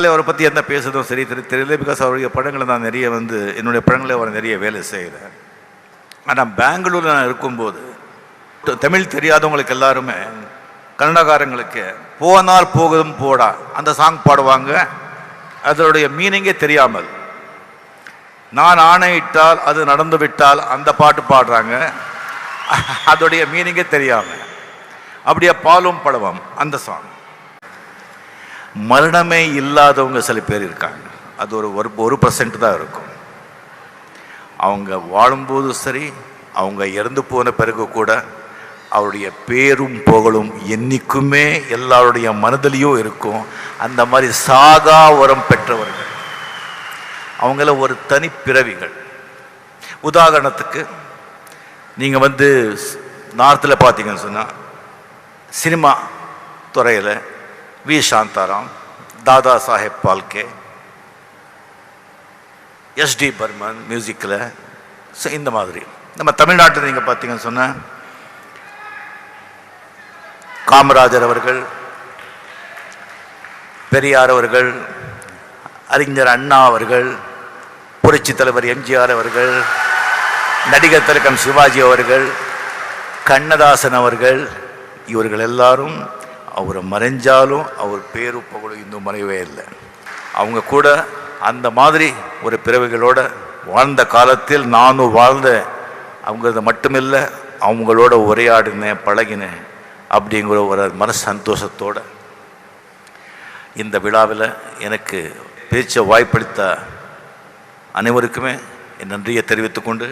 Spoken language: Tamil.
என்னால் அவரை பற்றி என்ன பேசுறதும் சரி தெரியல. பிகாஸ் அவருடைய படங்களை நான் நிறைய என்னுடைய படங்களை அவர் நிறைய வேலை செய்கிறேன். ஆனால் பெங்களூரில் நான் இருக்கும்போது தமிழ் தெரியாதவங்களுக்கு எல்லாருமே கன்னடக்காரங்களுக்கு போனால் போகுதும் போடா அந்த சாங் பாடுவாங்க. அதனுடைய மீனிங்கே தெரியாமல், நான் ஆணையிட்டால் அது நடந்து விட்டால் அந்த பாட்டு பாடுறாங்க, அதோடைய மீனிங்கே தெரியாமல். அப்படியே பாலும் பழவம் அந்த சாங். மரணமே இல்லாதவங்க சில பேர் இருக்காங்க, அது ஒரு 1% தான் இருக்கும். அவங்க வாழும்போது சரி, அவங்க இறந்து போன பிறகு கூட அவருடைய பேரும் புகழும் என்னைக்குமே எல்லாருடைய மனதிலையும் இருக்கும். அந்த மாதிரி சாகா வரம் பெற்றவர்கள், அவங்கள ஒரு தனிப்பிறவிகள். உதாரணத்துக்கு நீங்கள் நார்த்தில் பார்த்தீங்கன்னு சொன்னால், சினிமா துறையில் வி சாந்தாராம், தாதா சாஹேப் பால்கே, எஸ்டி பர்மன் மியூசிக்கில். ஸோ இந்த மாதிரி நம்ம தமிழ்நாட்டில் நீங்கள் பார்த்தீங்கன்னு சொன்னால் காமராஜர் அவர்கள், பெரியார் அவர்கள், அறிஞர் அண்ணா அவர்கள், புரட்சி தலைவர் எம்ஜிஆர் அவர்கள், நடிகர் திலகம் சிவாஜி அவர்கள், கண்ணதாசன் அவர்கள், இவர்கள் எல்லாரும் அவரை மறைஞ்சாலும் அவர் பேரு புகழும் இன்னும் மறையவே இல்லை. அவங்க கூட அந்த மாதிரி ஒரு பிறவிகளோட வாழ்ந்த காலத்தில் நானும் வாழ்ந்த அவங்களது மட்டுமில்லை, அவங்களோட உரையாடினேன், பழகினேன். அப்படிங்கிற ஒரு மன சந்தோஷத்தோடு இந்த விழாவில் எனக்கு பேச்ச வாய்ப்பளித்த அனைவருக்குமே என் நன்றியை தெரிவித்துக்கொண்டு